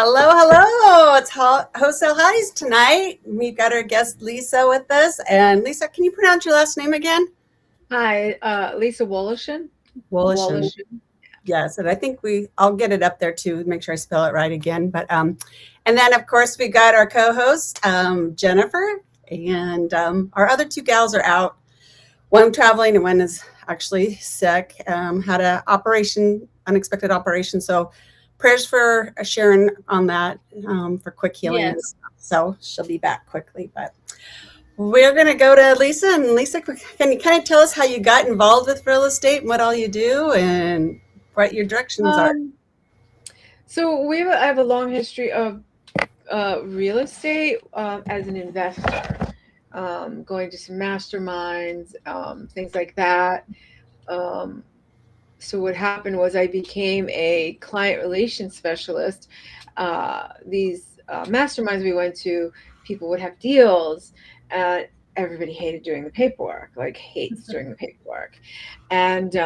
Hello, hello. It's Wholesale Hotties tonight. We've got our guest Lisa with us. And Lisa, can you pronounce your last name again? Hi, Lisa Woloshin. Woloshin. Woloshin. Yes, and I think I'll get it up there too, make sure I spell it right again. And then of course we got our co-host Jennifer, and our other two gals are out. One traveling and one is actually sick. Had a unexpected operation. So prayers for Sharon on that, for quick healing and Yes. stuff. So she'll be back quickly. But we're going to go to Lisa. And Lisa, can you kind of tell us how you got involved with real estate and what all you do and what your directions are? Um, I have a long history of real estate as an investor, going to some masterminds, things like that. Um, so what happened was I became a client relations specialist. These masterminds we went to, people would have deals, and everybody hated doing the paperwork, like hates doing the paperwork, and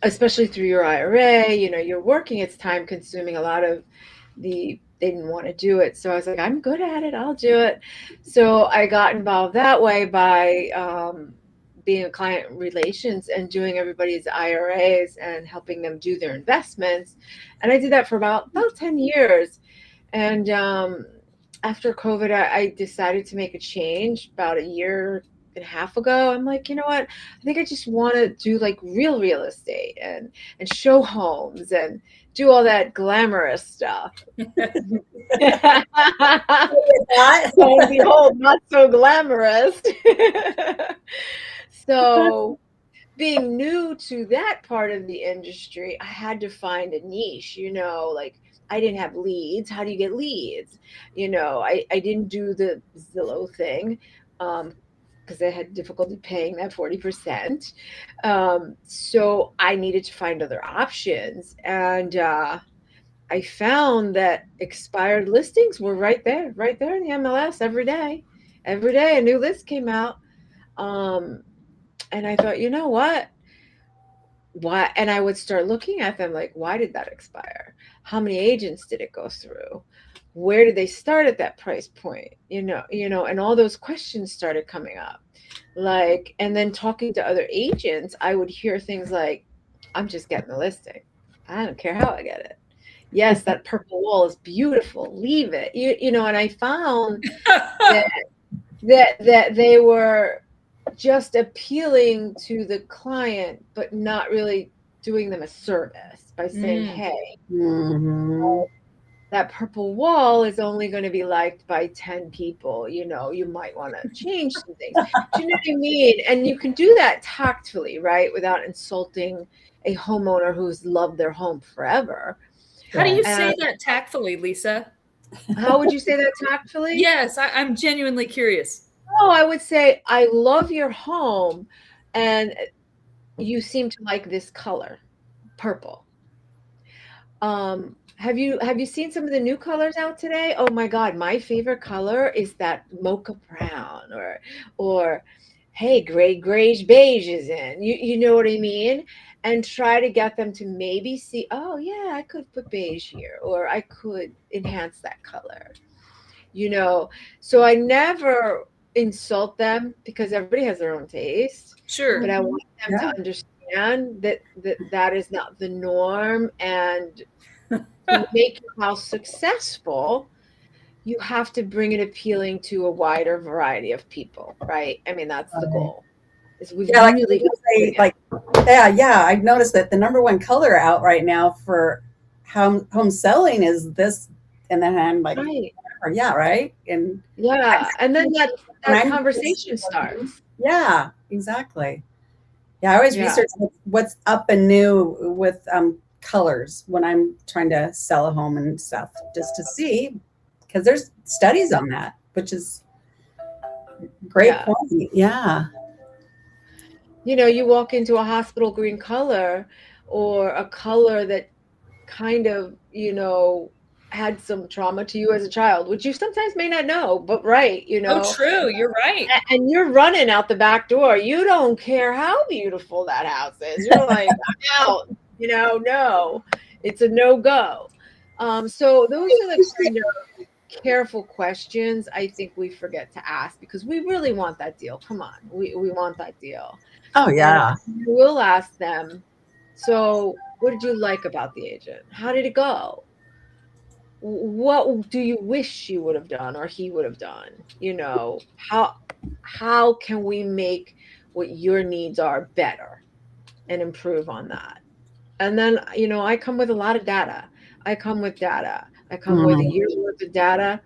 especially through your IRA, you're working, it's time consuming. A lot of they didn't want to do it. So I was like, I'm good at it, I'll do it. So I got involved that way by being a client relations and doing everybody's IRAs and helping them do their investments. And I did that for about 10 years. And after COVID, I decided to make a change about a year and a half ago. I'm like, you know what? I think I just want to do like real estate and show homes and do all that glamorous stuff. So and behold, not so glamorous. So being new to that part of the industry, I had to find a niche, like I didn't have leads. How do you get leads? I didn't do the Zillow thing because I had difficulty paying that 40%. So I needed to find other options. And I found that expired listings were right there in the MLS every day. Every day a new list came out. Um, and I thought, you know what? Why? And I would start looking at them like, why did that expire? How many agents did it go through? Where did they start at that price point? And all those questions started coming up. Like, and then talking to other agents, I would hear things like, I'm just getting the listing. I don't care how I get it. Yes, that purple wall is beautiful. Leave it. And I found that that they were just appealing to the client, but not really doing them a service by saying, hey, Mhm. that purple wall is only going to be liked by 10 people. You might want to change some things. Do you know what I mean? And you can do that tactfully, right? Without insulting a homeowner who's loved their home forever. How do you And say that tactfully, Lisa? how would you say that tactfully? Yes, I'm genuinely curious. Oh, I would say, I love your home and you seem to like this color, purple. Have you seen some of the new colors out today? Oh my God, my favorite color is that mocha brown, or hey, grayish beige is in. You know what I mean? And try to get them to maybe see, oh yeah, I could put beige here, or I could enhance that color. you know so I never insult them because everybody has their own taste, but Sure. I Mhm. want them to Yeah. understand that is not the norm, and to make your house successful you have to bring it appealing to a wider variety of people, right? I mean, that's the Right. goal, is we've Yeah, like really got people to bring say, it. like, yeah. I've noticed that the number one color out right now for home selling is this, and then I'm like, Right. or yeah, right. And Yeah, and then that when that I'm conversation starts. yeah, exactly. Yeah, I always Yeah. research what's up and new with colors when I'm trying to sell a home and stuff, just to see, because there's studies on that, which is great Yeah. point. Yeah. You walk into a hospital green color, or a color that kind of, had some trauma to you as a child, which you sometimes may not know, but right, Oh, true. You're right. and you're running out the back door. You don't care how beautiful that house is. You're like, I'm out. No, it's a no go. So those are the kind of careful questions I think we forget to ask because we really want that deal. Come on, we want that deal. Oh, And yeah. we'll ask them, so what did you like about the agent? How did it go? What do you wish you would have done or he would have done? You know, how can we make what your needs are better and improve on that? And then, you know, I come with a lot of data. I come with data. I come with a Mm. year's worth of data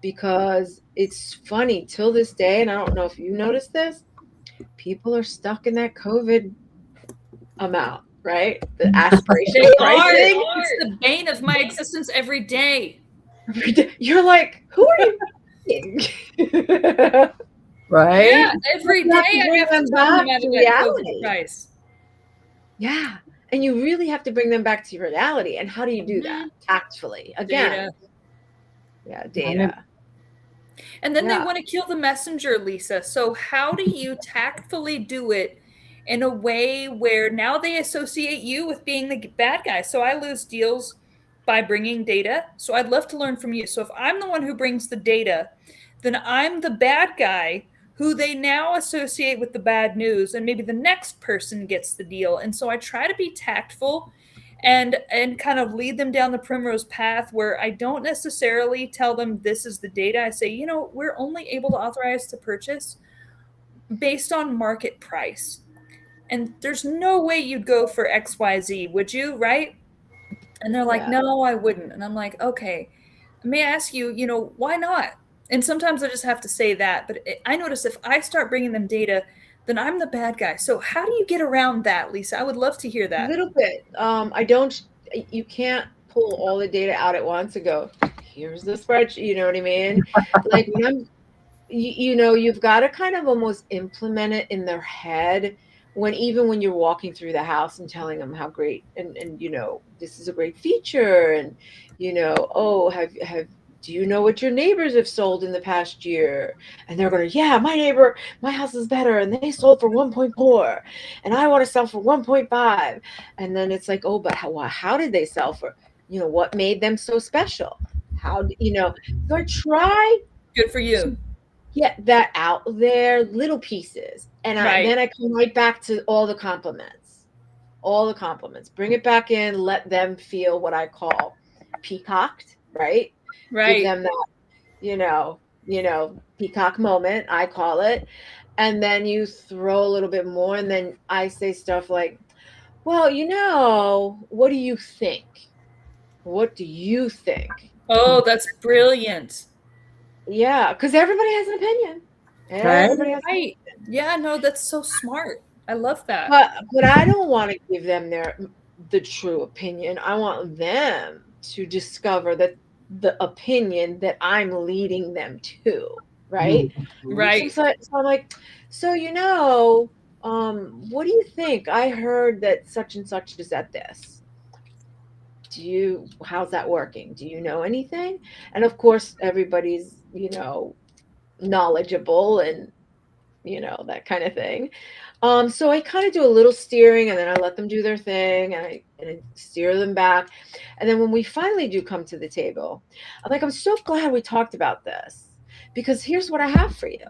because it's funny till this day, and I don't know if you noticed this, people are stuck in that COVID amount, right? The aspirational They are. pricing. It's the bane of my existence every day. You're like, who are you kidding? Right? Yeah, every day You have to I bring have them to tell them back about to that COVID reality. price. Yeah. And you really have to bring them back to reality. And how do you do that? Tactfully. Again. Data. Yeah, data. And then they Yeah. want to kill the messenger, Lisa. So how do you tactfully do it in a way where now they associate you with being the bad guy? So I lose deals by bringing data. So I'd love to learn from you. So if I'm the one who brings the data, then I'm the bad guy who they now associate with the bad news, and maybe the next person gets the deal. And so I try to be tactful and kind of lead them down the primrose path where I don't necessarily tell them this is the data. I say, you know, we're only able to authorize to purchase based on market price. And there's no way you'd go for XYZ, would you? Right? And they're like, Yeah. no, I wouldn't. And I'm like, okay, may I ask you, you know, why not? And sometimes I just have to say that. But I notice if I start bringing them data, then I'm the bad guy. So how do you get around that, Lisa? I would love to hear A that. little bit. I don't, you can't pull all the data out at once and go, here's the spreadsheet. You know what I mean? Like when I'm, you know, you've got to kind of almost implement it in their head when even when you're walking through the house and telling them how great and you know this is a great feature and you know oh have do you know what your neighbors have sold in the past year? And they're going, yeah, my house is better and they sold for 1.4 and I want to sell for 1.5. And then it's like, oh, but how did they sell for, you know, what made them so special? How, you know, so I try Good for you. to get that out there, little pieces. And Right. then I come right back to all the compliments. All the compliments. Bring it back in, let them feel what I call peacocked, right? Give Right. them that, you know, peacock moment, I call it. And then you throw a little bit more, and then I say stuff like, well, you know, what do you think? What do you think? Oh, that's brilliant. Yeah, because everybody has an opinion. Everybody has an Right. Yeah, no, that's so smart. I love that. But I don't want to give them the true opinion. I want them to discover that the opinion that I'm leading them to, right? Right. So I'm like, so you know, what do you think? I heard that such and such is at this. How's that working? Do you know anything? And of course, everybody's, you know, knowledgeable and you know, that kind of thing. So I kind of do a little steering and then I let them do their thing and I steer them back. And then when we finally do come to the table, I'm like, I'm so glad we talked about this because here's what I have for you.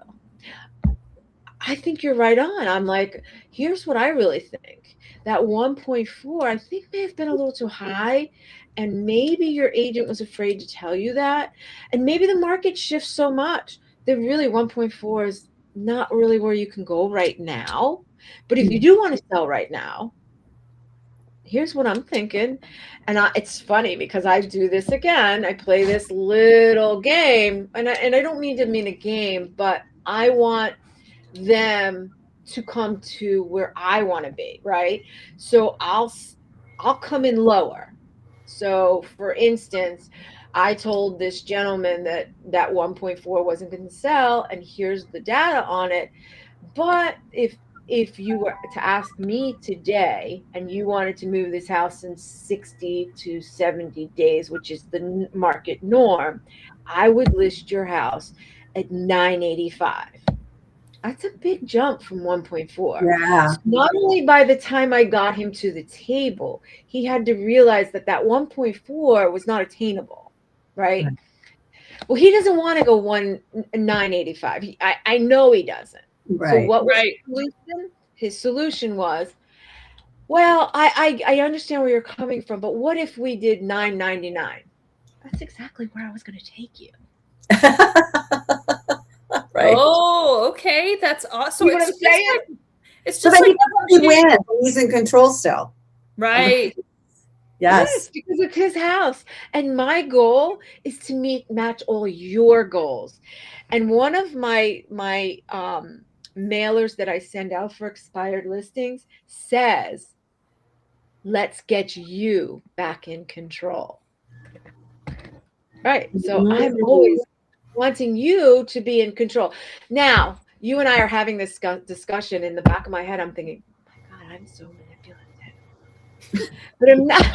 I think you're right on. I'm like, here's what I really think. That 1.4, I think may have been a little too high. And maybe your agent was afraid to tell you that. And maybe the market shifts so much that really 1.4 is not really where you can go right now. But if you do want to sell right now, here's what I'm thinking. And it's funny because I do this again. I play this little game. And I don't mean a game, but I want them to come to where I want to be, right? So I'll come in lower. So for instance, I told this gentleman that 1.4 wasn't going to sell and here's the data on it. But if you were to ask me today and you wanted to move this house in 60 to 70 days, which is the market norm, I would list your house at 985. That's a big jump from 1.4. Yeah. So not only by the time I got him to the table, he had to realize that 1.4 was not attainable, right? Right. Well, he doesn't want to go 985. I know he doesn't. So Right. what was Right. his solution? His solution was, well, I understand where you're coming from, but what if we did 999? That's exactly where I was going to take you. Right. Oh, okay. That's awesome. You know what I'm saying? It's So just then like he wins. He's in control still. right. Yes. Because it's his house. And my goal is to match all your goals. And one of my mailers that I send out for expired listings says, let's get you back in control. Right. So I'm always wanting you to be in control. Now, you and I are having this discussion. In the back of my head, I'm thinking, oh my God, I'm so manipulative. But I'm not.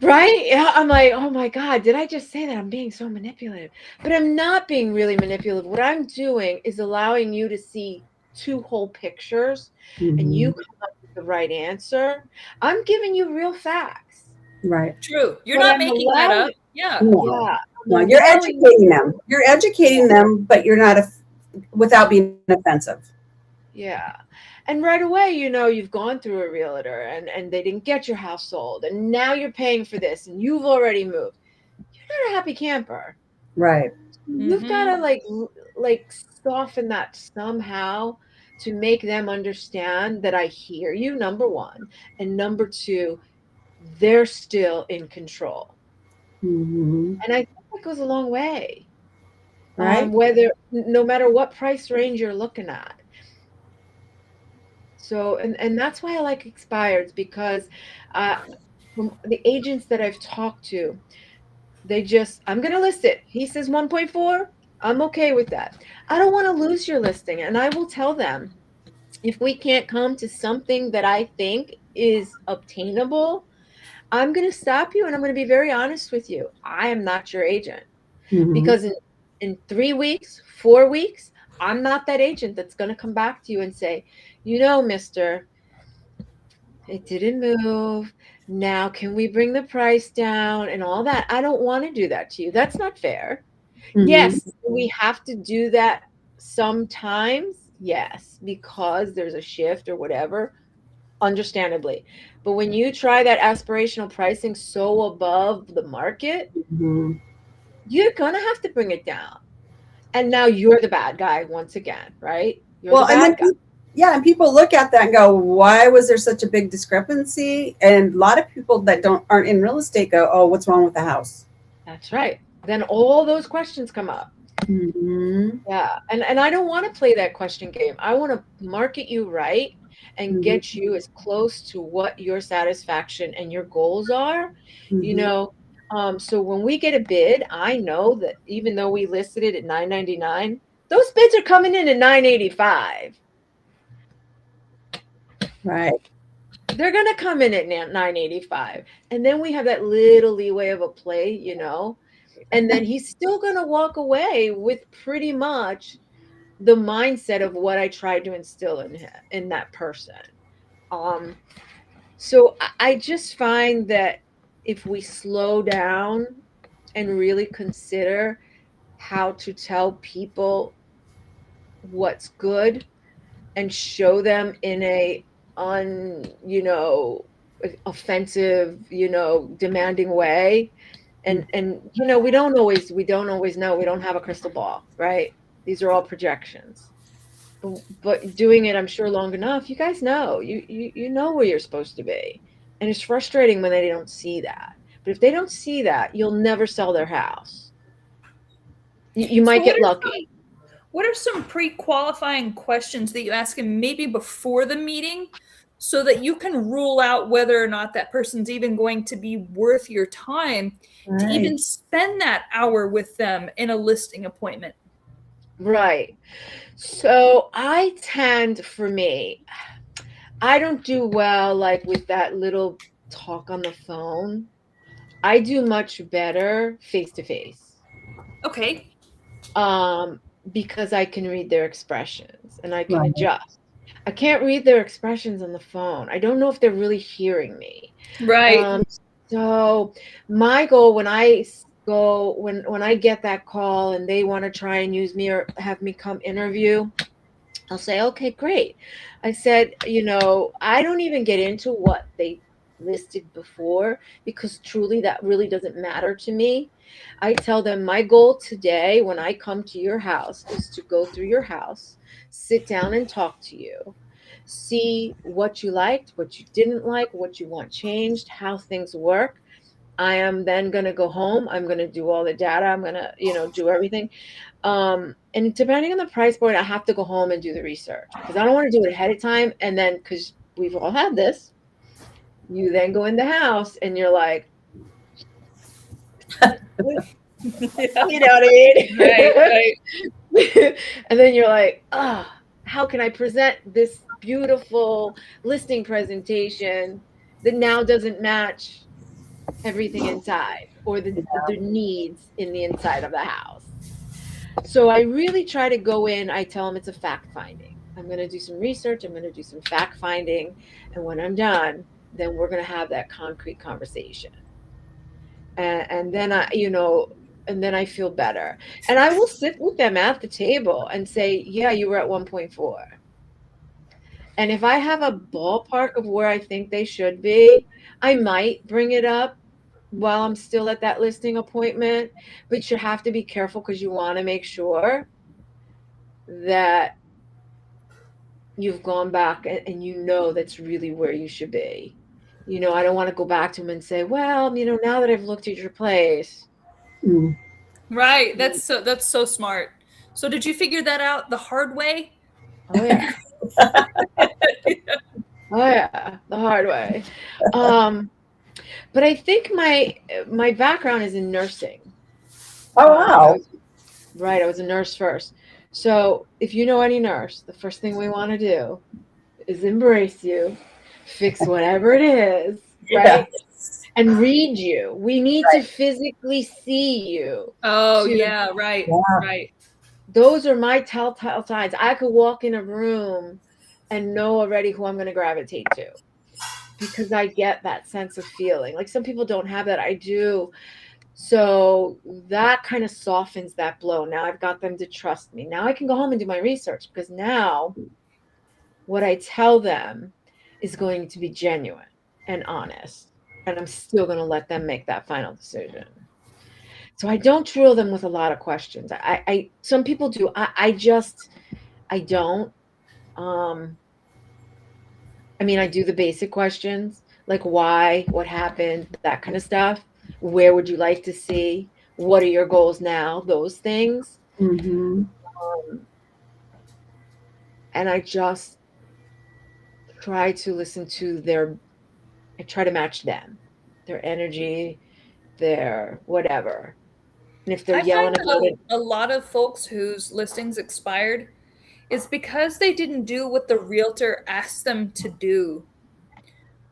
Right? Yeah, I'm like, oh my God, did I just say that? I'm being so manipulative. But I'm not being really manipulative. What I'm doing is allowing you to see two whole pictures and you come up with the right answer. I'm giving you real facts. Right. True. You're But not I'm making that up. allowing, Yeah. No. yeah, No, I'm you're allowing educating them. You're educating them, but you're not without being offensive. Yeah. And right away, you've gone through a realtor and they didn't get your house sold. And now you're paying for this and you've already moved. You're not a happy camper. Right. You've got to like soften that somehow to make them understand that I hear you, number one. And number two, they're still in control. Mm-hmm. And I think that goes a long way. Right. No matter what price range you're looking at. So, and that's why I like expireds, because from the agents that I've talked to, I'm going to list it. He says 1.4. I'm okay with that. I don't want to lose your listing. And I will tell them, if we can't come to something that I think is obtainable, I'm going to stop you and I'm going to be very honest with you. I am not your agent, because in 3 weeks, 4 weeks, I'm not that agent that's going to come back to you and say, mister, it didn't move. Now, can we bring the price down and all that? I don't want to do that to you. That's not fair. Yes, we have to do that sometimes. Yes, because there's a shift or whatever, understandably. But when you try that aspirational pricing so above the market, you're going to have to bring it down. And now you're the bad guy once again, right? You're the bad guy. And people look at that and go, why was there such a big discrepancy? And a lot of people that aren't in real estate go, oh, what's wrong with the house? That's right. Then all those questions come up. Yeah. And I don't want to play that question game. I want to market you right and get you as close to what your satisfaction and your goals are. So when we get a bid, I know that even though we listed it at $999, those bids are coming in at $985. Right. They're going to come in at $985. And then we have that little leeway of a play, and then he's still going to walk away with pretty much the mindset of what I tried to instill in that person. So I just find that if we slow down and really consider how to tell people what's good and show them in a offensive, demanding way. And we don't always know. We don't have a crystal ball, right? These are all projections. But doing it, I'm sure, long enough, you guys know. You know where you're supposed to be. And it's frustrating when they don't see that. But if they don't see that, you'll never sell their house. You might get lucky. What are some pre-qualifying questions that you ask him maybe before the meeting, so that you can rule out whether or not that person's even going to be worth your time to even spend that hour with them in a listing appointment? Right. So I don't do well like with that little talk on the phone. I do much better face to face. Okay. because I can read their expressions and I can Right. adjust. I can't read their expressions on the phone. I don't know if they're really hearing me. Right. So my goal when I go when I get that call and they want to try and use me or have me come interview, I'll say, okay, great. I said, I don't even get into what they listed before because truly that really doesn't matter to me. I tell them my goal today when I come to your house is to go through your house, sit down and talk to you, see what you liked, what you didn't like, what you want changed, how things work. I am then going to go home. I'm going to do all the data. I'm going to, do everything. And depending on the price point, I have to go home and do the research because I don't want to do it ahead of time. And then, because we've all had this, you then go in the house and you're like, Yeah. you know what I mean? Right. And then you're like, how can I present this beautiful listing presentation that now doesn't match everything inside or the needs in the inside of the house? So I really try to go in. I tell them it's a fact finding. I'm going to do some research. I'm going to do some fact finding. And when I'm done, then we're going to have that concrete conversation. And then and then I feel better. And I will sit with them at the table and say, yeah, you were at 1.4. And if I have a ballpark of where I think they should be, I might bring it up while I'm still at that listing appointment. But you have to be careful because you want to make sure that you've gone back and that's really where you should be. I don't want to go back to them and say, well, now that I've looked at your place. Mm. Right. That's so smart. So did you figure that out the hard way? Oh yeah. Oh yeah, the hard way. But I think my background is in nursing. Oh, wow. I was a nurse first. So if you know any nurse, the first thing we want to do is embrace you, fix whatever it is, right? Yeah. And read you. We need to physically see you. Oh, yeah, right. Yeah. Right. Those are my telltale signs. I could walk in a room and know already who I'm going to gravitate to because I get that sense of feeling. Like some people don't have that. I do. So that kind of softens that blow. Now I've got them to trust me. Now I can go home and do my research because now what I tell them is going to be genuine and honest. And I'm still going to let them make that final decision. So I don't drill them with a lot of questions. I some people do. I don't. I mean, I do the basic questions like why, what happened, that kind of stuff. Where would you like to see? What are your goals now? Those things. Mm-hmm. And I just try to listen to I try to match them, their energy, their whatever. And if they're I yelling find about it, a lot of folks whose listings expired is because they didn't do what the realtor asked them to do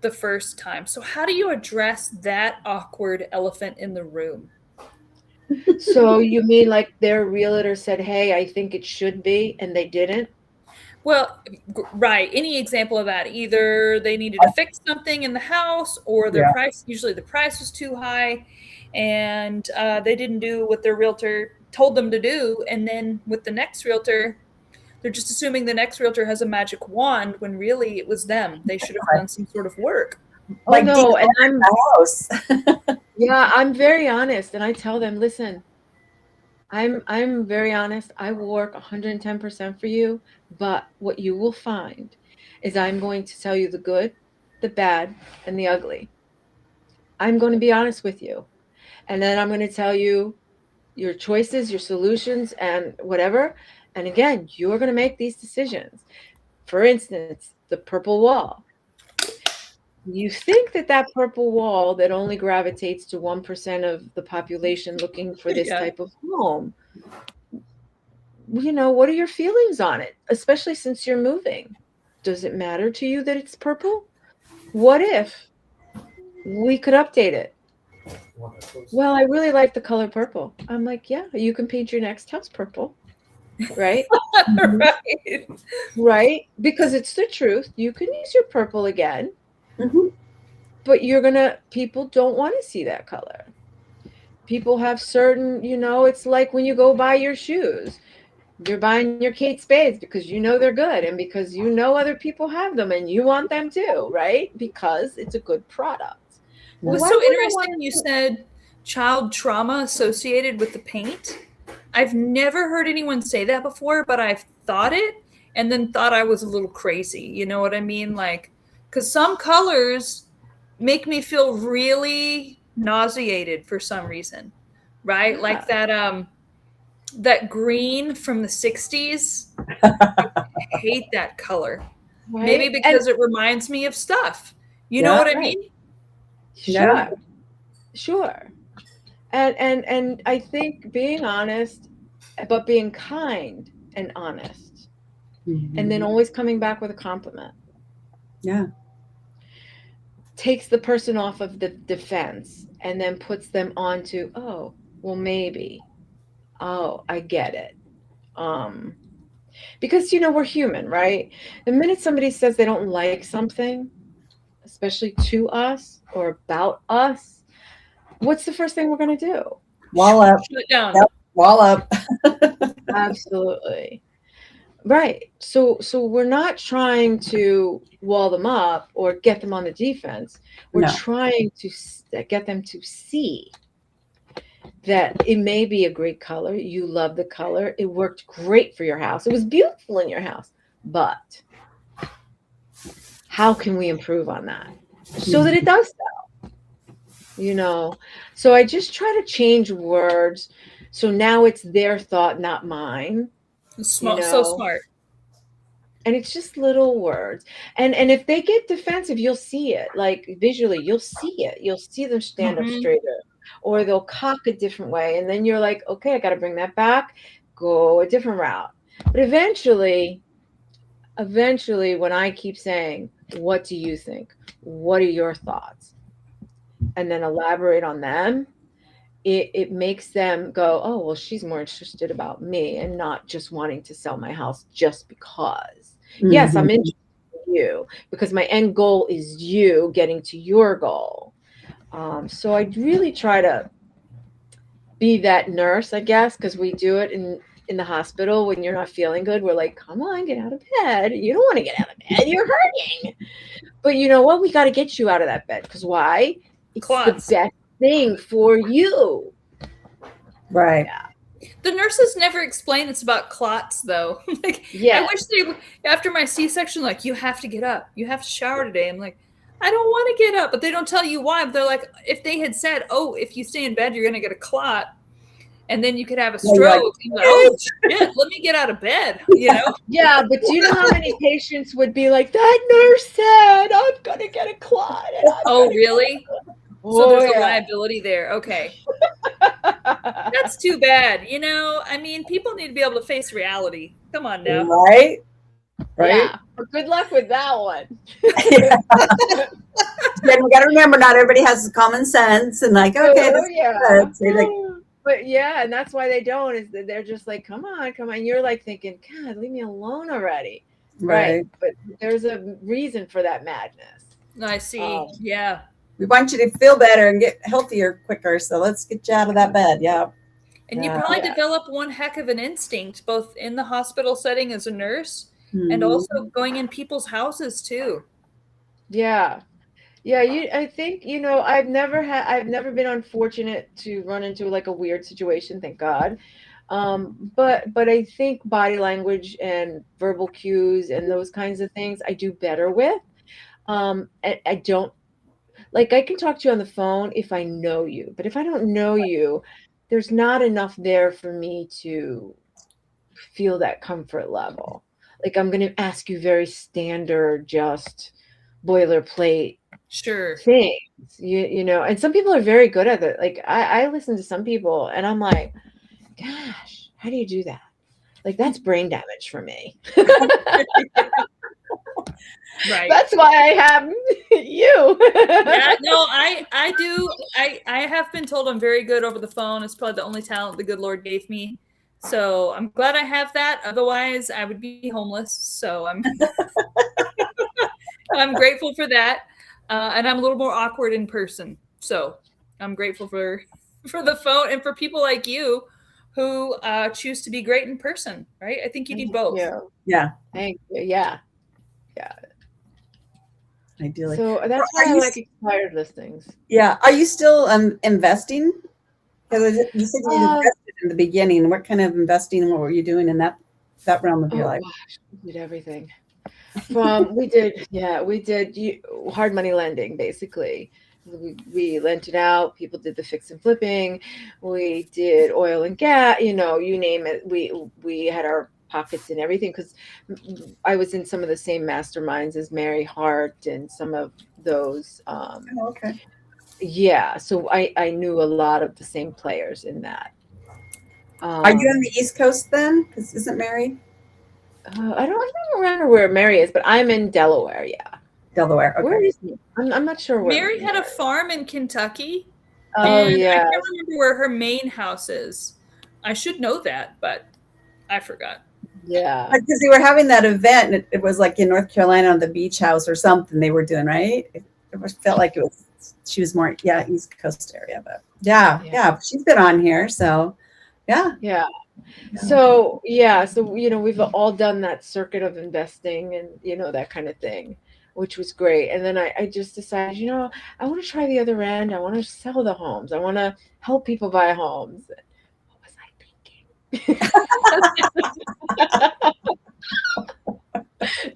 the first time. So how do you address that awkward elephant in the room? so you mean like their realtor said, hey, I think it should be, and they didn't? Well, right. Any example of that? Either they needed to fix something in the house or their Yeah. price, usually the price was too high and they didn't do what their realtor told them to do. And then with the next realtor, they're just assuming the next realtor has a magic wand when really it was them. They should have done some sort of work. Oh Like no, and I'm the house. yeah, I'm very honest, and I tell them, listen, I'm very honest. I will work 110% for you, but what you will find is I'm going to tell you the good, the bad, and the ugly. I'm going to be honest with you. And then I'm going to tell you your choices, your solutions, and whatever. And again, you're going to make these decisions. For instance, the purple wall. You think that purple wall that only gravitates to 1% of the population looking for this Yeah. type of home, what are your feelings on it, especially since you're moving? Does it matter to you that it's purple? What if we could update it? Well, I really like the color purple. I'm like, yeah, you can paint your next house purple. right? Right. Right? Because it's the truth. You can use your purple again, Mhm. but people don't want to see that color. People have certain, it's like when you go buy your shoes. You're buying your Kate Spades because you know they're good and because you know other people have them and you want them too, right? Because it's a good product. It Well, was why so would I want interesting you said child trauma associated with the paint. I've never heard anyone say that before, but I've thought it and then thought I was a little crazy. You know what I mean? Like, because some colors make me feel really nauseated for some reason, right? Yeah, Like that green from the 60s. I hate that color. Maybe right? And because it reminds me of stuff. You know Yeah. what I right, mean? Yeah. sure, sure. And I think being honest, but being kind and honest, and then Mhm. always coming back with a compliment Yeah. takes the person off of the defense and then puts them onto, oh, well, maybe. Oh, I get it. Um, because we're human, right? The minute somebody says they don't like something, especially to us or about us, what's the first thing we're going to do? Wall up. Shut it down. Yep. Wall up. Absolutely. Right. So we're not trying to wall them up or get them on the defense. We're No. trying to get them to see that it may be a great color. You love the color. It worked great for your house. It was beautiful in your house. But how can we improve on that so that it does sell? So I just try to change words. So now it's their thought, not mine, So smart. and it's just little words. And if they get defensive, you'll see it, like visually, you'll see them stand up Mhm. straighter, or they'll cock a different way. And then you're like, okay, I got to bring that back, go a different route. But eventually, when I keep saying, what do you think? What are your thoughts? And then elaborate on them, it makes them go, oh, well, she's more interested about me and not just wanting to sell my house just because. Yes, I'm Mhm. interested in you because my end goal is you getting to your goal. So I really try to be that nurse, I guess, because we do it in the hospital when you're not feeling good. We're like, come on, get out of bed. You don't want to get out of bed. You're hurting. But you know what? We got to get you out of that bed because why? It's the Clots. best thing for you. Right. The nurses never explain it's about clots, though. Like, I Yeah. wish they, after my C-section, like, you have to get up. You have to shower today. I'm like, I don't want to get up, but they don't tell you why. But they're like, if they had said, oh, if you stay in bed, you're going to get a clot, and then you could have a Yeah, you're like, stroke. Like, oh, shit, let me get out of bed, you know? Yeah, but do you know how many patients would be like, that nurse said I'm gonna get a clot and I'm Oh, gonna really? So Oh there's a yeah. liability there. Okay. That's too bad. I mean, people need to be able to face reality. Come on now. Right. Right. Yeah. But good luck with that one. Then we got to remember, not everybody has common sense and like, okay, this Oh yeah. is good. So you're like, But yeah, and that's why they don't, is that they're just like, come on, come on. You're like thinking, God, leave me alone already. Right. right. But there's a reason for that madness. I see. Yeah. We want you to feel better and get healthier quicker. So let's get you out of that bed. Yeah. And you Yeah. probably develop one heck of an instinct, both in the hospital setting as a nurse and Mhm. also going in people's houses too. Yeah. Yeah, I think, I've never been unfortunate to run into like a weird situation, thank God. But I think body language and verbal cues and those kinds of things I do better with. I don't like, I can talk to you on the phone if I know you, but if I don't know you, there's not enough there for me to feel that comfort level. Like I'm going to ask you very standard, just boilerplate Sure. things, and some people are very good at it. Like I listen to some people and I'm like, gosh, how do you do that? Like that's brain damage for me. Right. That's why I have you. Yeah, no, I do. I have been told I'm very good over the phone. It's probably the only talent the good Lord gave me. So I'm glad I have that. Otherwise, I would be homeless. So I'm grateful for that. And I'm a little more awkward in person. So I'm grateful for the phone and for people like you who choose to be great in person, right? I think you need both. Yeah, Thank you. Yeah. Yeah. ideally. So that's why I like expired listings. Yeah. Are you still investing? Because you said you invested in the beginning. What kind of investing and what were you doing in that realm of your life? Gosh, we did everything. We did hard money lending, basically. We lent it out. People did the fix and flipping. We did oil and gas, you name it. We had our pockets in everything because I was in some of the same masterminds as Mary Hart and some of those. Okay. Yeah, so I knew a lot of the same players in that. Are you on the East Coast then? Because isn't Mary? I don't remember where Mary is, but I'm in Delaware. Yeah. Delaware. Okay. Where is he? I'm not sure where. Mary had a farm in Kentucky. Oh, and yeah. I can't remember where her main house is. I should know that, but I forgot. Yeah. Because they were having that event, and it was like in North Carolina on the beach house or something they were doing, right? It felt like she was more, East Coast area, but yeah, she's been on here, so yeah. So we've all done that circuit of investing and that kind of thing, which was great. And then I just decided, I want to try the other end. I want to sell the homes. I want to help people buy homes. What was I thinking?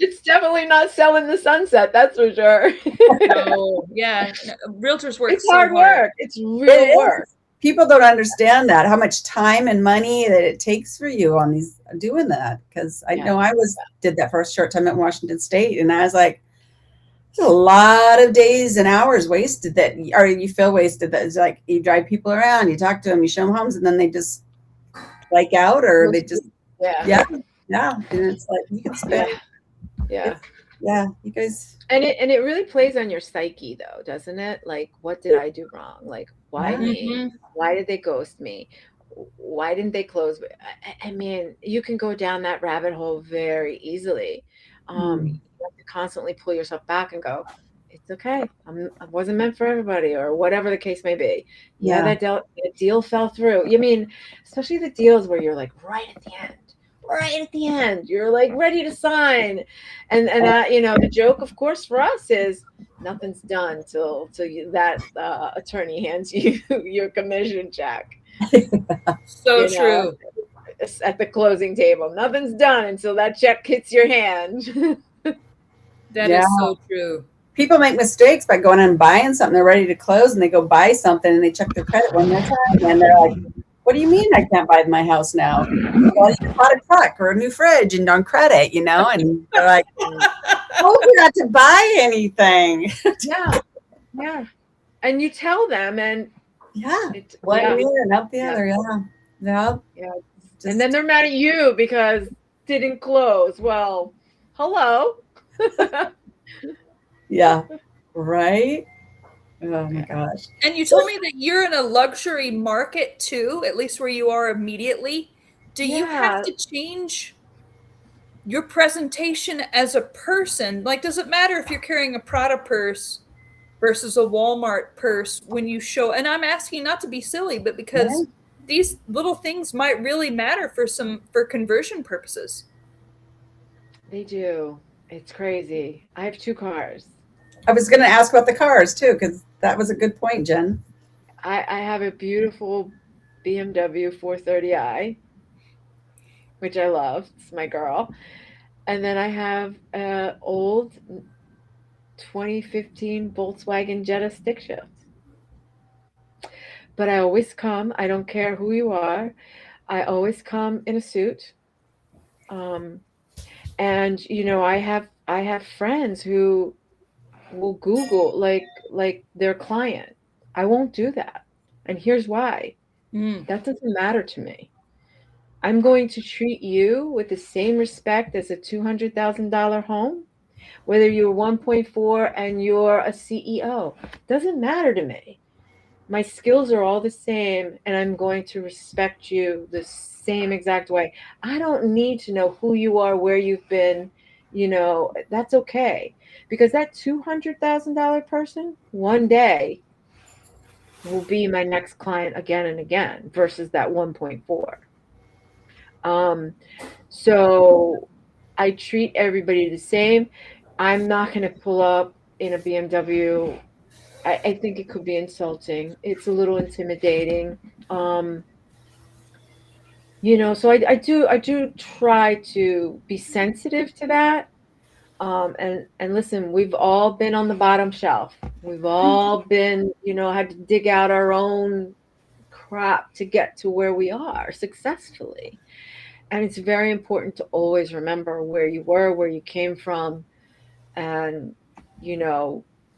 It's definitely not selling the sunset, that's for sure. No, yeah, realtors work. It's hard work. It's real work. People don't understand that, how much time and money that it takes for you on these doing that. Because I know I did that for a short time at Washington State, and I was like, there's a lot of days and hours wasted or you feel wasted. That it's like you drive people around, you talk to them, you show them homes, and then they just flake out, or they just yeah. And it's like you can spend you guys. And it really plays on your psyche, though, doesn't it? Like, what did I do wrong? Like, why me? Why did they ghost me? Why didn't they close? I mean, you can go down that rabbit hole very easily. You have to constantly pull yourself back and go, it's okay. I wasn't meant for everybody, or whatever the case may be. That deal fell through. Especially the deals where you're like right at the end, you're like ready to sign, and the joke, of course, for us is nothing's done till that attorney hands you your commission check. So true. At the closing table, nothing's done until that check hits your hand. That is so true. People make mistakes by going and buying something. They're ready to close, and they go buy something, and they check their credit one more time, and they're like, what do you mean I can't buy my house now? Well, you bought a truck or a new fridge and on credit, and they're like, told you not to buy anything. Yeah. And you tell them, and one ear and up the other. Yeah. And then they're mad at you because didn't close. Well, hello. Yeah. Right. Oh my gosh. And you told me that you're in a luxury market too, at least where you are immediately. Do you have to change your presentation as a person? Like, does it matter if you're carrying a Prada purse versus a Walmart purse when you show? And I'm asking not to be silly, but because these little things might really matter for conversion purposes. They do. It's crazy. I have 2 cars. I was going to ask about the cars too, because that was a good point, Jen. I have a beautiful BMW 430i, which I love. It's my girl. And then I have an old 2015 Volkswagen Jetta stick shift. But I always come. I don't care who you are. I always come in a suit. And I have friends who will Google like their client. I won't do that. And here's why. That doesn't matter to me. I'm going to treat you with the same respect as a $200,000 home, whether you're 1.4 and you're a CEO. Doesn't matter to me. my skills are all the same, and I'm going to respect you the same exact way. I don't need to know who you are, where you've been, that's okay. Because that $200,000 person one day will be my next client again and again versus that 1.4. So I treat everybody the same. I'm not going to pull up in a BMW. I think it could be insulting. It's a little intimidating. Um, so I do try to be sensitive to that. And listen, we've all been on the bottom shelf. We've all been, had to dig out our own crap to get to where we are successfully. And it's very important to always remember where you were, where you came from, and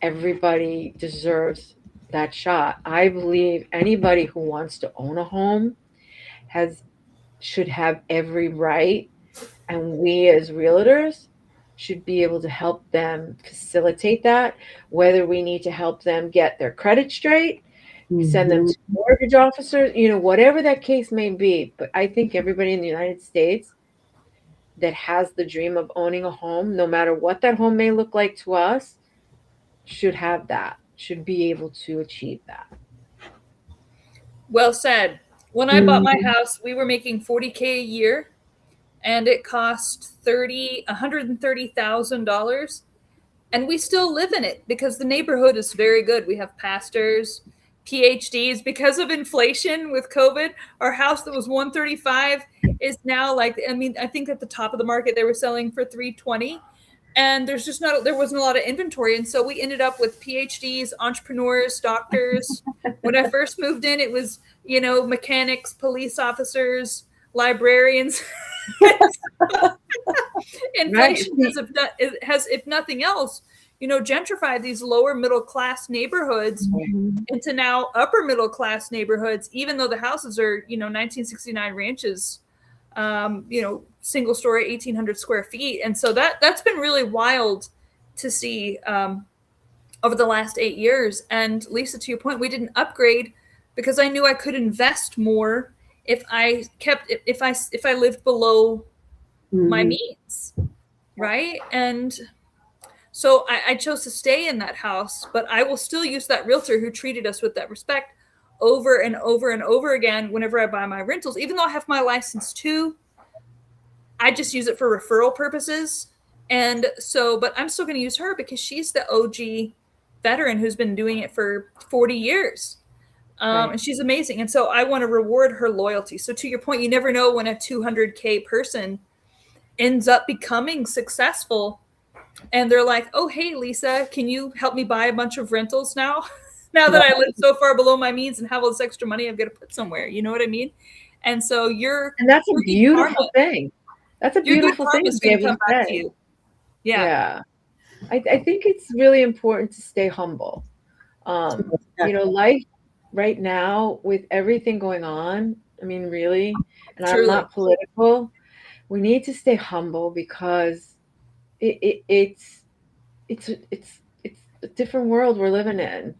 everybody deserves that shot. I believe anybody who wants to own a home should have every right, and we as realtors should be able to help them facilitate that, whether we need to help them get their credit straight, send them to mortgage officers, whatever that case may be. But I think everybody in the United States that has the dream of owning a home, no matter what that home may look like to us, should have that, should be able to achieve that. Well said. When I bought my house, we were making $40K a year, and it cost $130,000, and we still live in it because the neighborhood is very good. We have pastors, PhDs. Because of inflation with COVID, our house that was 135 is now I think at the top of the market they were selling for 320, and there wasn't a lot of inventory, and so we ended up with PhDs, entrepreneurs, doctors. When I first moved in, it was mechanics, police officers, librarians. Inflation has, if nothing else, gentrified these lower middle class neighborhoods into now upper middle class neighborhoods, even though the houses are 1969 ranches, single story, 1,800 square feet. And so that's been really wild to see over the last 8 years. And Lisa, to your point, we didn't upgrade because I knew I could invest more if I lived below my means, right? And so I chose to stay in that house, but I will still use that realtor who treated us with that respect over and over and over again whenever I buy my rentals. Even though I have my license too, I just use it for referral purposes. And so, but I'm still going to use her because she's the OG veteran who's been doing it for 40 years. And she's amazing. And so I want to reward her loyalty. So to your point, you never know when a 200K person ends up becoming successful and they're like, oh, hey, Lisa, can you help me buy a bunch of rentals now? Now that I live so far below my means and have all this extra money I've got to put somewhere. You know what I mean? And so and that's a beautiful thing. That's a beautiful thing to be able to say. Yeah. I think it's really important to stay humble. Life right now with everything going on, really, and I'm not political, we need to stay humble because it's a different world we're living in.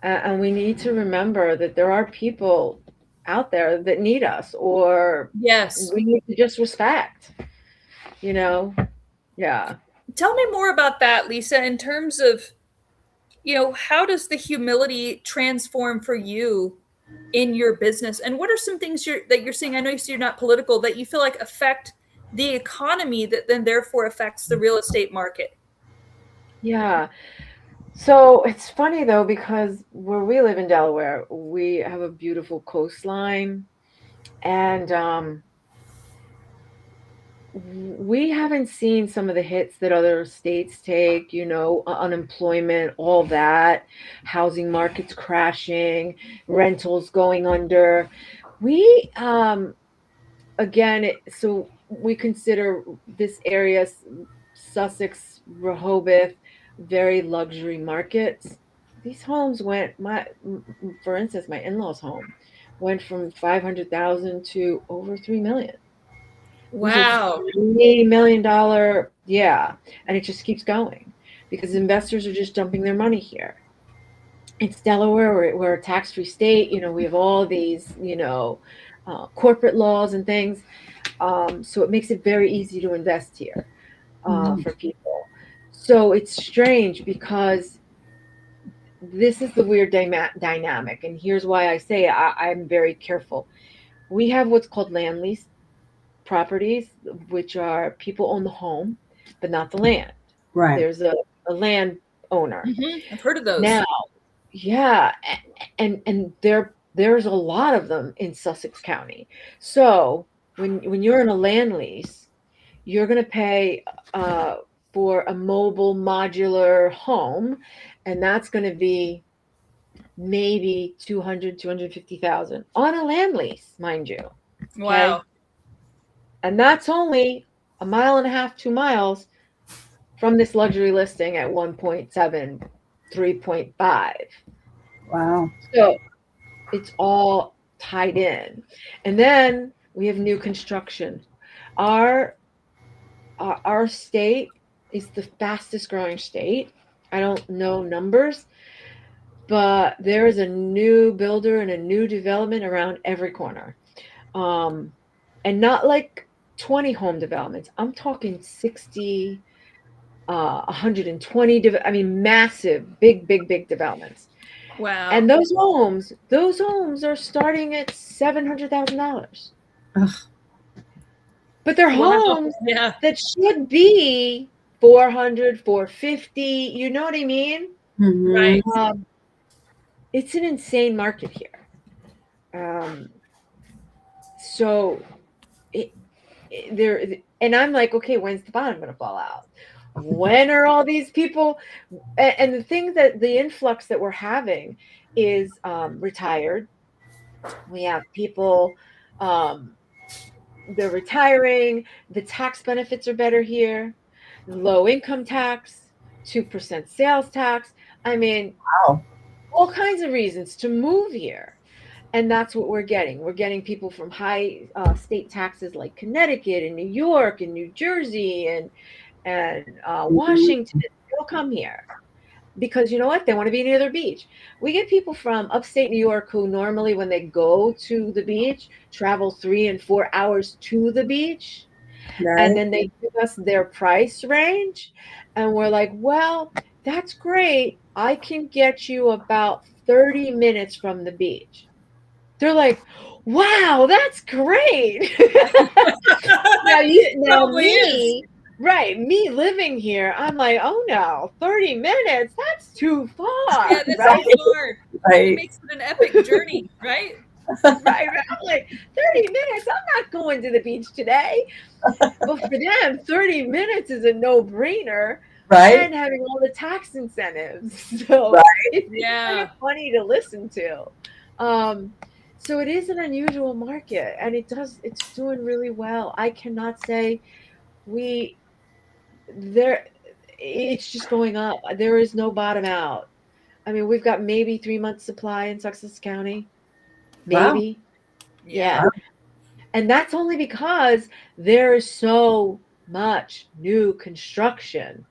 And we need to remember that there are people out there that need us, or we need to just respect, Yeah. Tell me more about that, Lisa, in terms of, how does the humility transform for you in your business? And what are some things that you're seeing? I know you're not political, that you feel like affect the economy that then therefore affects the real estate market. Yeah. So it's funny though, because where we live in Delaware, we have a beautiful coastline, and we haven't seen some of the hits that other states take, unemployment, all that, housing markets crashing, rentals going under. We, so we consider this area, Sussex, Rehoboth, very luxury markets. These homes for instance, my in-laws' home went from 500,000 to over 3 million. Wow. $80 million. Yeah. And it just keeps going because investors are just dumping their money here. It's Delaware. We're a tax-free state. We have all these, corporate laws and things. So it makes it very easy to invest here Mhm. for people. So it's strange because this is the weird dynamic. And here's why I say I'm very careful. We have what's called land lease properties, which are people own the home, but not the land. Right. There's a land owner. I've heard of those. Now, yeah, and there's a lot of them in Sussex County. So when you're in a land lease, you're going to pay for a mobile modular home, and that's going to be maybe 250,000 on a land lease, mind you. Wow. And that's only a mile and a half, 2 miles from this luxury listing at 1.7, 3.5. Wow. So it's all tied in. And then we have new construction. Our state is the fastest growing state. I don't know numbers, but there is a new builder and a new development around every corner. And not like 20 home developments. I'm talking 60, 120, I mean, massive, big developments. Wow. And those homes are starting at $700,000. But they're homes that should be 400, 450. You know what I mean? Right. It's an insane market here. So and I'm like, okay, when's the bottom going to fall out? When are all these people? And the thing that the influx that we're having is retired. We have people, they're retiring. The tax benefits are better here. Low income tax, 2% sales tax. I mean, Wow. all kinds of reasons to move here. And that's what we're getting. We're getting people from high state taxes like Connecticut and New York and New Jersey and Washington. They'll come here because you know what? They want to be near their beach. We get people from upstate New York who normally, when they go to the beach, travel 3 and 4 hours to the beach. Right. And then they give us their price range. And we're like, well, that's great. I can get you about 30 minutes from the beach. They're like, wow, that's great. Me living here, I'm like, oh no, 30 minutes, that's too far. Yeah, that's right? too far. Right. It makes it an epic journey, right? Right. I'm like, 30 minutes, I'm not going to the beach today. But for them, 30 minutes is a no-brainer. Right. And having all the tax incentives. So it's kind of funny to listen to. So it is an unusual market, and it's doing really well. I cannot say it's just going up. There is no bottom out. I mean, we've got maybe 3 months supply in Sussex County. Maybe. Wow. Yeah. And that's only because there is so much new construction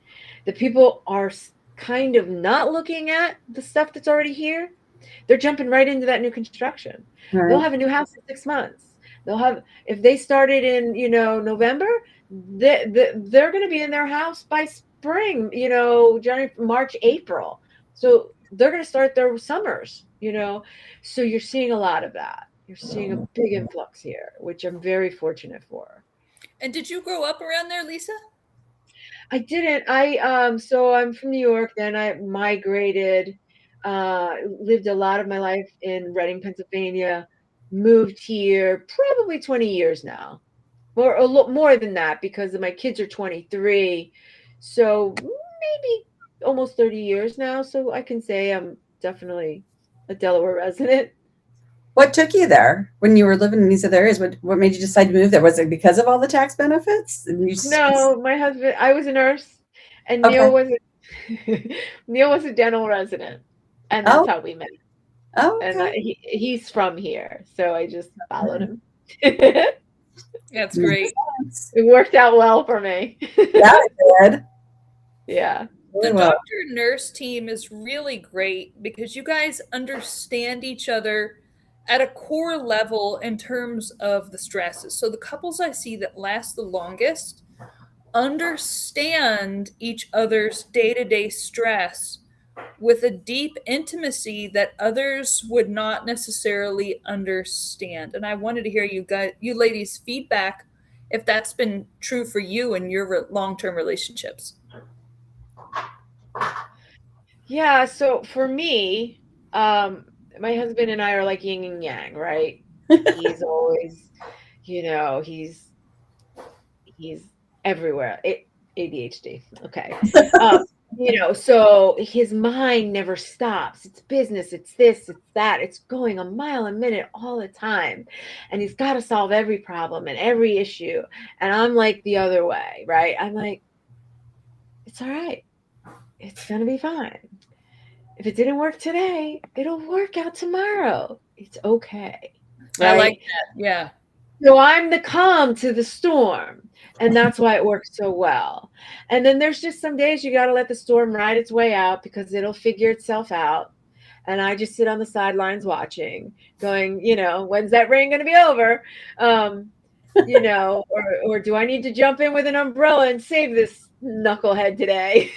that people are kind of not looking at the stuff that's already here. They're jumping right into that new construction. Right. They'll have a new house in 6 months. If they started in, November, they're going to be in their house by spring, January, March, April. So they're going to start their summers, So you're seeing a lot of that. You're seeing a big influx here, which I'm very fortunate for. And did you grow up around there, Lisa? I didn't. So I'm from New York. Then I migrated, lived a lot of my life in Reading, Pennsylvania, moved here probably 20 years now, or a lot more than that because my kids are 23. So maybe almost 30 years now. So I can say I'm definitely a Delaware resident. What took you there when you were living in these other areas? What made you decide to move there? Was it because of all the tax benefits? No, my husband, I was a nurse, and Okay. Neil was a dental resident, and that's how we met. Oh, okay. And he's from here, so I just followed him. That's great. It worked out well for me. Yeah, it did. Yeah. The well. doctor nurse team is really great because you guys understand each other at a core level in terms of the stresses. So the couples I see that last the longest understand each other's day-to-day stress with a deep intimacy that others would not necessarily understand. And I wanted to hear you ladies' feedback if that's been true for you in your long-term relationships. Yeah, so for me, my husband and I are like yin and yang, right? He's always, he's everywhere. ADHD. Okay. So his mind never stops. It's business, it's this, it's that. It's going a mile a minute all the time. And he's got to solve every problem and every issue. And I'm like the other way, right? I'm like, it's all right. It's going to be fine. If it didn't work today, it'll work out tomorrow. It's okay. Right? I like that. Yeah. So I'm the calm to the storm. And that's why it works so well. And then there's just some days you got to let the storm ride its way out because it'll figure itself out. And I just sit on the sidelines watching, going, when's that rain going to be over? Or do I need to jump in with an umbrella and save this knucklehead today?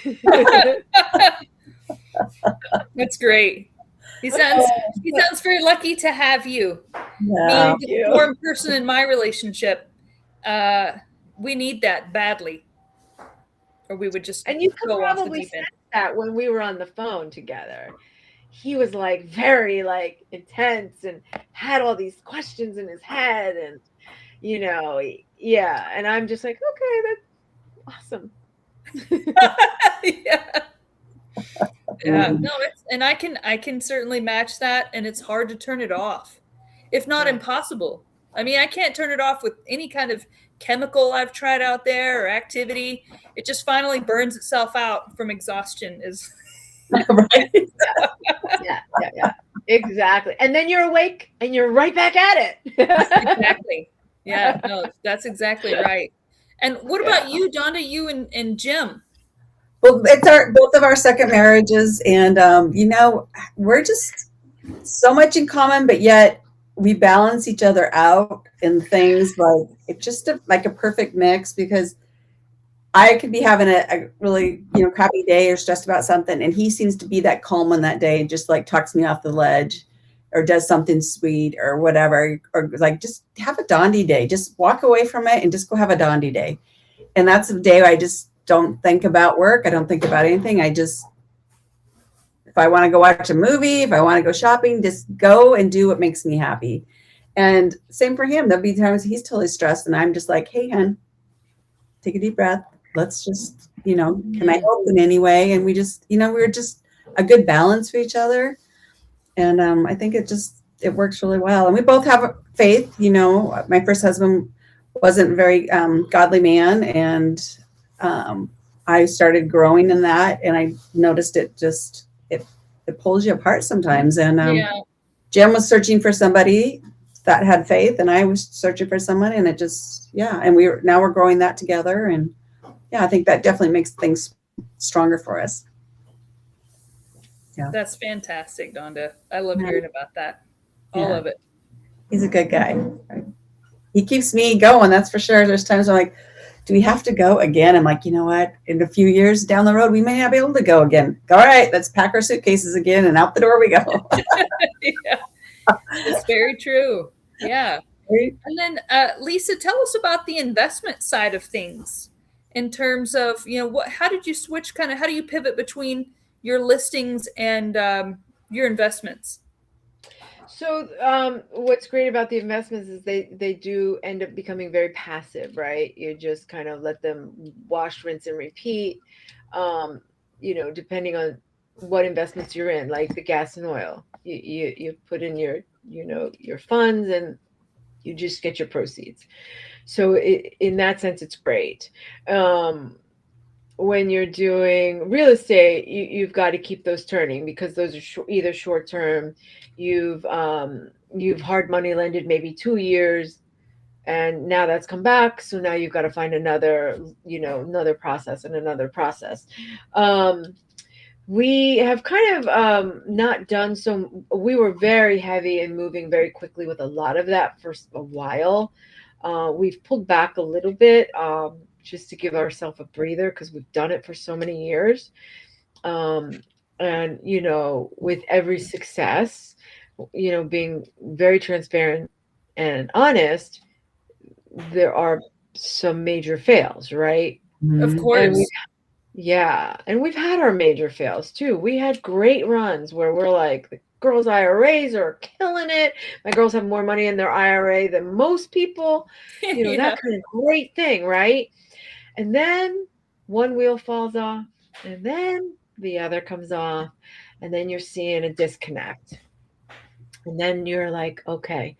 That's great. He sounds very lucky to have you. Yeah. Being the warm person in my relationship, we need that badly, or we would just and you could go off the probably deep end. sense that when we were on the phone together. He was like very like intense and had all these questions in his head, and yeah. And I'm just like, okay, that's awesome. Yeah. Yeah, no, and I can certainly match that, and it's hard to turn it off, if not impossible. I mean, I can't turn it off with any kind of chemical I've tried out there or activity. It just finally burns itself out from exhaustion. Is Right. Yeah, exactly. And then you're awake and you're right back at it. Exactly. Yeah, no, that's exactly right. And what about you, Donda? You and Jim? Well, it's both of our second marriages, and we're just so much in common, but yet we balance each other out in things like it's just like a perfect mix because I could be having a really crappy day or stressed about something, and he seems to be that calm on that day and just like talks me off the ledge or does something sweet or whatever, or like just have a Dondi day, just walk away from it and just go have a Dondi day. And that's a day I just don't think about work. I don't think about anything. If I want to go watch a movie, if I want to go shopping, just go and do what makes me happy. And same for him. There'll be times he's totally stressed and I'm just like, hey, hon, take a deep breath. Let's just, can I help in any way? And we just, we're just a good balance for each other. And I think it works really well. And we both have faith. My first husband wasn't a very godly man. And I started growing in that. And I noticed it pulls you apart sometimes. And Jim was searching for somebody that had faith. And I was searching for someone. And it just, and now we're growing that together. And I think that definitely makes things stronger for us. Yeah. That's fantastic, Donda. I love hearing about that. All of it. He's a good guy. He keeps me going, that's for sure. There's times I'm like, do we have to go again? I'm like, you know what? In a few years down the road, we may not be able to go again. All right, let's pack our suitcases again and out the door we go. Yeah, it's very true. Yeah. And then, Lisa, tell us about the investment side of things in terms of, how did you switch how do you pivot between your listings and your investments? So what's great about the investments is they do end up becoming very passive, right? You just kind of let them wash, rinse, and repeat, depending on what investments you're in, like the gas and oil. You put in your funds and you just get your proceeds. So in that sense, it's great. When you're doing real estate, you've got to keep those turning because those are either short term. You've hard money lended maybe 2 years, And now that's come back. So now you've got to find another, another process and another process. We have kind of not done so. We were very heavy and moving very quickly with a lot of that for a while. We've pulled back a little bit just to give ourselves a breather because we've done it for so many years. And, with every success, being very transparent and honest, there are some major fails, right? Of Mhm. And course. and we've had our major fails too. We had great runs where we're like, the girls' IRAs are killing it. My girls have more money in their IRA than most people, Yeah. that kind of great thing, right? And then one wheel falls off, and then the other comes off, and then you're seeing a disconnect. And then you're like, okay,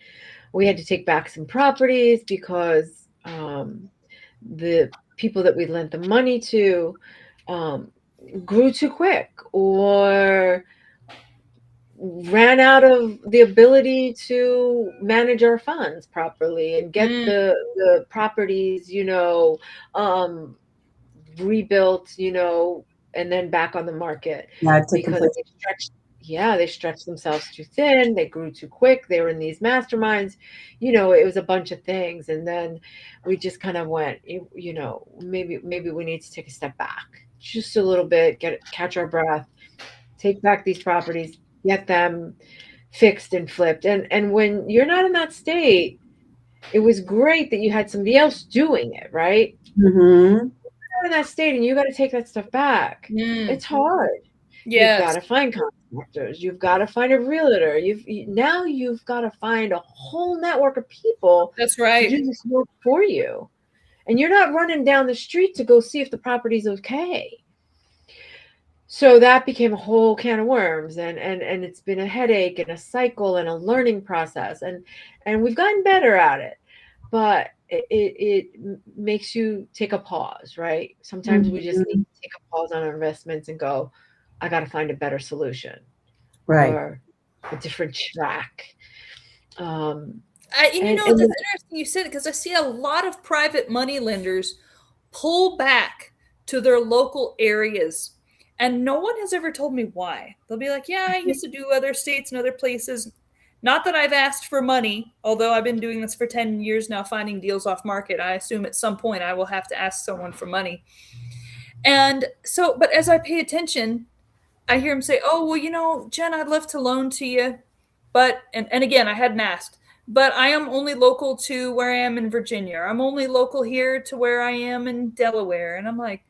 we had to take back some properties because the people that we lent the money to um, grew too quick or ran out of the ability to manage our funds properly and get Mm. the properties, rebuilt, and then back on the market Yeah, it's a because complete. they stretched themselves too thin, they grew too quick, they were in these masterminds, it was a bunch of things. And then we just kind of went, maybe we need to take a step back just a little bit, catch our breath, take back these properties, get them fixed and flipped. And when you're not in that state, it was great that you had somebody else doing it, right? Mhm. You're in that state and you got to take that stuff back. Mm. It's hard. You've got Yes. to find contractors. You've got to find a realtor. Now you've got to find a whole network of people That's to right. do this work for you. And you're not running down the street to go see if the property's okay. So that became a whole can of worms, and it's been a headache and a cycle and a learning process, and we've gotten better at it, but it makes you take a pause, right? Sometimes we just need Mhm. to take a pause on our investments and go, I got to find a better solution Right. or a different track. Um, And and that's interesting you said it because I see a lot of private money lenders pull back to their local areas. And no one has ever told me why. They'll be like, yeah, I used to do other states and other places. Not that I've asked for money, although I've been doing this for 10 years now, finding deals off market. I assume at some point I will have to ask someone for money. And so, but as I pay attention, I hear him say, oh, well, Jen, I'd love to loan to you. But, and again, I hadn't asked, but I am only local to where I am in Virginia. I'm only local here to where I am in Delaware. And I'm like,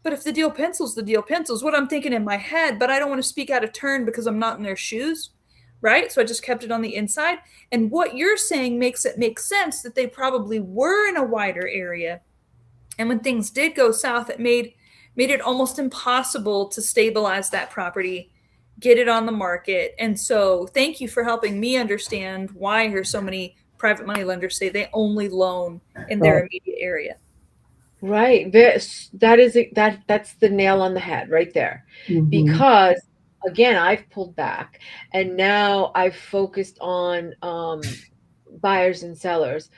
but if the deal pencils, the deal pencils. What I'm thinking in my head, but I don't want to speak out of turn because I'm not in their shoes. Right. So I just kept it on the inside. And what you're saying makes it make sense that they probably were in a wider area. And when things did go south, it made it almost impossible to stabilize that property, get it on the market. And so thank you for helping me understand why I hear so many private money lenders say they only loan in their Right. immediate area. Right. That's the nail on the head right there. Mhm. Because again, I've pulled back and now I've focused on buyers and sellers.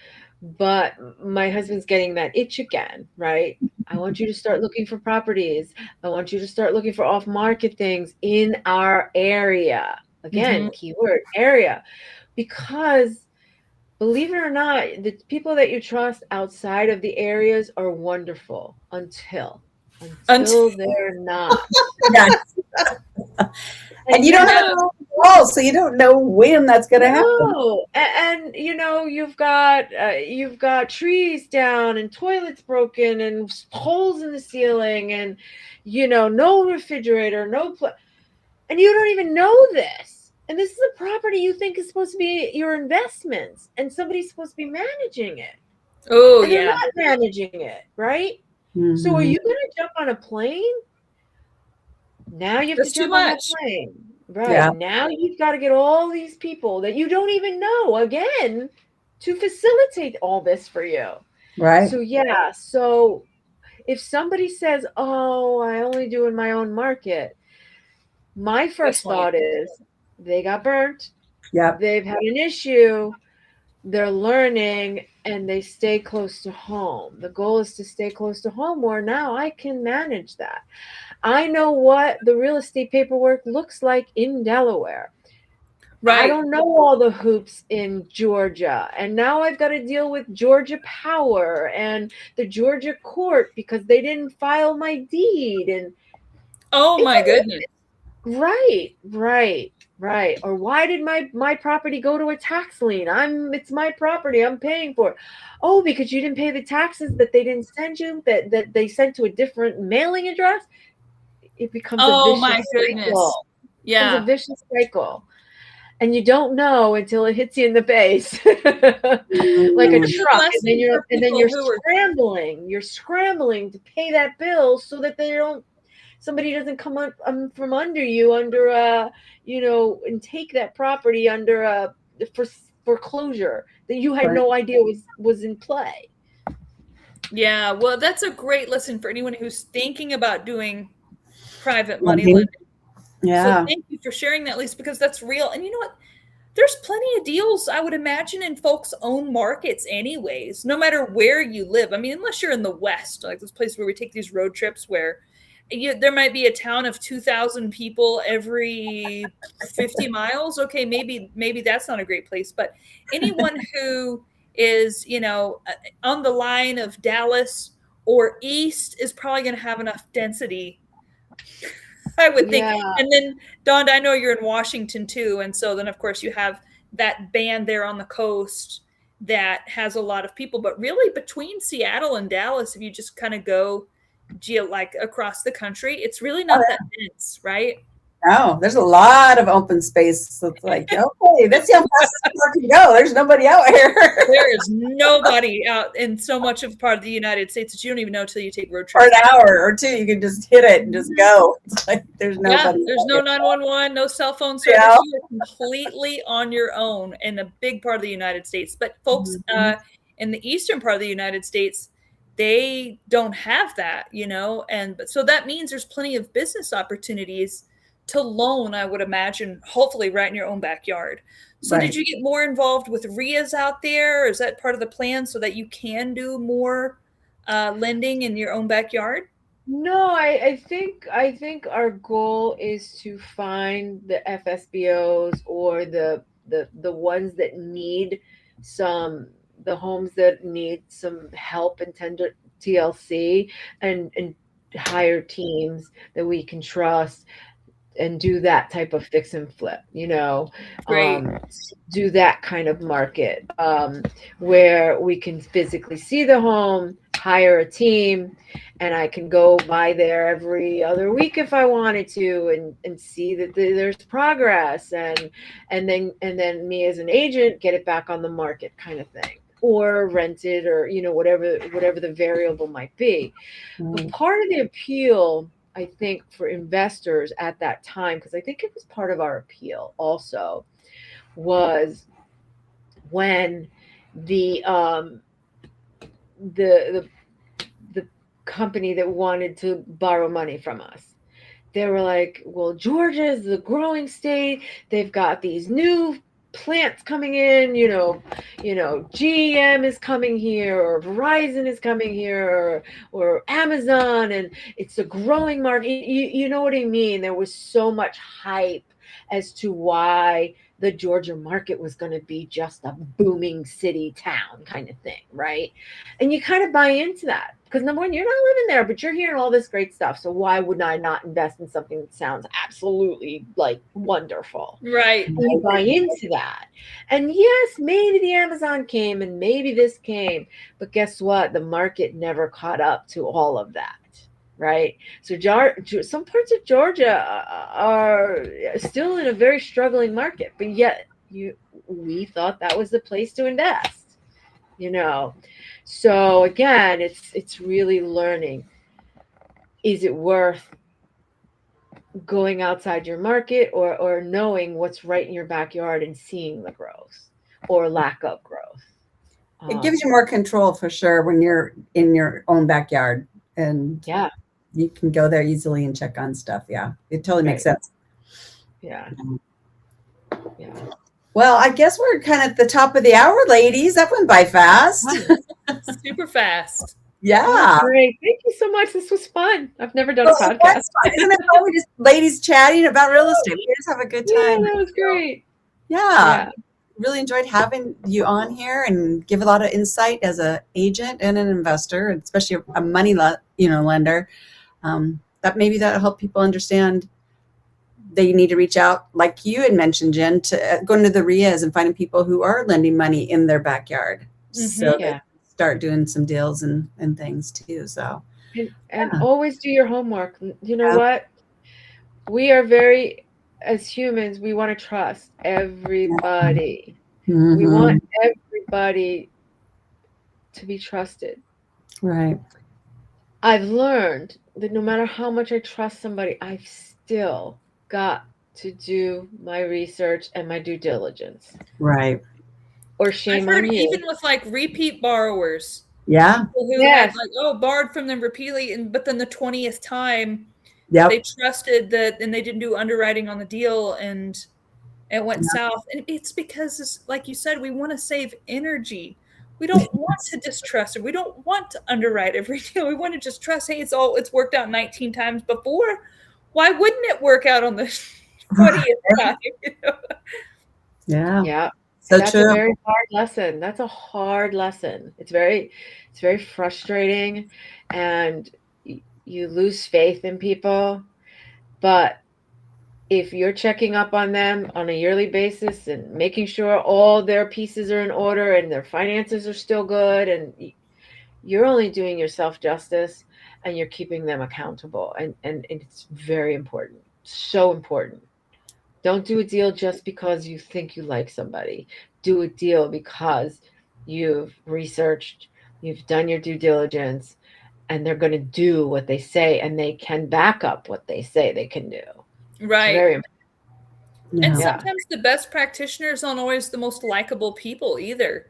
But my husband's getting that itch again, right? I want you to start looking for properties. I want you to start looking for off-market things in our area. Again, Mm-hmm. keyword area. Because believe it or not, the people that you trust outside of the areas are wonderful until they're not. Yes. And you don't have a wall, so you don't know when that's going to happen. No, and you've got trees down and toilets broken and holes in the ceiling and no refrigerator, and you don't even know this. And this is a property you think is supposed to be your investments, and somebody's supposed to be managing it. Oh, And they're yeah. not managing it, right? Mhm. So are you going to jump on a plane? Now you have That's to too jump on that much. plane. Right. Yeah. Now you've got to get all these people that you don't even know again to facilitate all this for you. Right. So yeah, so if somebody says, "Oh, I only do in my own market," my first thought is they got burnt. Yep. They've had an issue. They're learning and they stay close to home. The goal is to stay close to home, where now I can manage that. I know what the real estate paperwork looks like in Delaware. I Right. don't know all the hoops in Georgia. And now I've got to deal with Georgia Power and the Georgia court because they didn't file my deed. And Oh my goodness. right. Or why did my property go to a tax lien? It's my property. I'm paying for it. Oh, because you didn't pay the taxes that they didn't send you, that they sent to a different mailing address. It becomes a Oh vicious my goodness. cycle. It becomes Yeah. a vicious cycle. And you don't know until it hits you in the face, like a That's a good truck. lesson for And then people you're who are scrambling. You're scrambling to pay that bill so that somebody doesn't come up from under you and take that property under a foreclosure that you had no idea was in play. Yeah, well, that's a great lesson for anyone who's thinking about doing private money Lending. lending. So Yeah. thank you for sharing that, Lisa, because that's real. And you know what? There's plenty of deals, I would imagine, in folks' own markets anyways, no matter where you live. I mean, unless you're in the West, like this place where we take these road trips where there might be a town of 2,000 people every 50 miles. Okay, maybe that's not a great place. But anyone who is, on the line of Dallas or east is probably going to have enough density, I would think. Yeah. And then, Dawn, I know you're in Washington too. And so then, of course, you have that band there on the coast that has a lot of people. But really, between Seattle and Dallas, if you just kind of go like across the country, it's really not that dense, right? No, there's a lot of open space. So it's like, okay, that's how fast this car can go. There's nobody out here. There is nobody out in so much of part of the United States that you don't even know until you take road For trips. an hour or two, you can just hit it and just go. It's like there's nobody. Yeah, there's no 911, no cell phone service. Yeah. You are completely on your own in a big part of the United States. But folks in the eastern part of the United States, they don't have that, but so that means there's plenty of business opportunities to loan, I would imagine, hopefully right in your own backyard. So Right. did you get more involved with RIAs out there? Is that part of the plan so that you can do more lending in your own backyard? No, I think our goal is to find the FSBOs or the ones that need the homes that need some help and tender TLC and hire teams that we can trust and do that type of fix and flip, Great. Do that kind of market where we can physically see the home, hire a team, and I can go by there every other week if I wanted to and see that there's progress and then me as an agent get it back on the market kind of thing, or rent it, or whatever the variable might be. But part of the appeal, I think, for investors at that time, because I think it was part of our appeal also, was when the company that wanted to borrow money from us, they were like, well, Georgia is the growing state. They've got these new plants coming in, GM is coming here, or Verizon is coming here, or Amazon, and it's a growing market. You know what I mean? There was so much hype as to why the Georgia market was going to be just a booming city town kind of thing, right? And you kind of buy into that because, number one, you're not living there, but you're hearing all this great stuff. So why would I not invest in something that sounds absolutely like wonderful? Right. And you buy into that. And yes, maybe the Amazon came and maybe this came, but guess what? The market never caught up to all of that. Right. So some parts of Georgia are still in a very struggling market, but yet we thought that was the place to invest, So again, it's really learning. Is it worth going outside your market or knowing what's right in your backyard and seeing the growth or lack of growth? It gives you more control for sure when you're in your own backyard, and yeah, you can go there easily and check on stuff. Yeah, it totally makes sense. Yeah. Well, I guess we're kind of at the top of the hour, ladies. That went by fast. Super fast. Yeah. Great. Thank you so much. This was fun. I've never done Well, a podcast. that's fun. Isn't it fun? We just ladies chatting about real estate. We just have a good Yeah, time. that was great. Yeah. Yeah. Really enjoyed having you on here and give a lot of insight as an agent and an investor, and especially a money lender. That maybe that'll help people understand they need to reach out, like you had mentioned, Jen, to going to the RIAs and finding people who are lending money in their backyard. So they Yeah. start doing some deals and things too. So And Yeah. always do your homework. You know Yeah. what? We are very, as humans, we want to trust everybody. We Mhm. want everybody to be trusted. Right. I've learned that no matter how much I trust somebody, I've still got to do my research and my due diligence. Right. Or I've shame heard on you. even with like repeat borrowers, Yeah. people who had like borrowed from them repeatedly, but then the 20th time Yep. they trusted that, and they didn't do underwriting on the deal, and it went south. And it's because, like you said, we want to save energy. We don't want to distrust it. We don't want to underwrite every deal. We want to just trust, hey, it's worked out 19 times before. Why wouldn't it work out on the 20th time? Yeah. Yeah. So That's true. a very hard lesson. That's a hard lesson. It's very frustrating, and you lose faith in people. But if you're checking up on them on a yearly basis and making sure all their pieces are in order and their finances are still good, and you're only doing yourself justice, and you're keeping them accountable. And it's very important. So important. Don't do a deal just because you think you like somebody. Do a deal because you've researched, you've done your due diligence, and they're going to do what they say, and they can back up what they say they can do. Right. It's very important. And Yeah. sometimes the best practitioners aren't always the most likable people either.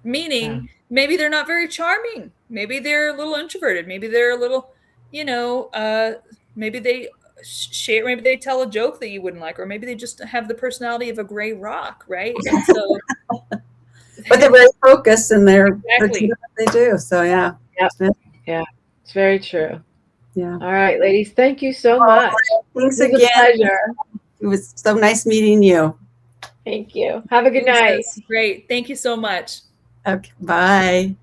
Meaning, maybe they're not very charming. Maybe they're a little introverted. Maybe they're a little, maybe they share. Maybe they tell a joke that you wouldn't like, or maybe they just have the personality of a gray rock, right? And so, But they're very focused and they're Exactly. what they do. So yeah. Yeah, it's very true. Yeah. All right, ladies, thank you so much. Thanks It was again. a pleasure. It was so nice meeting you. Thank you. Have a good night. Great. Thank you so much. Okay. Bye.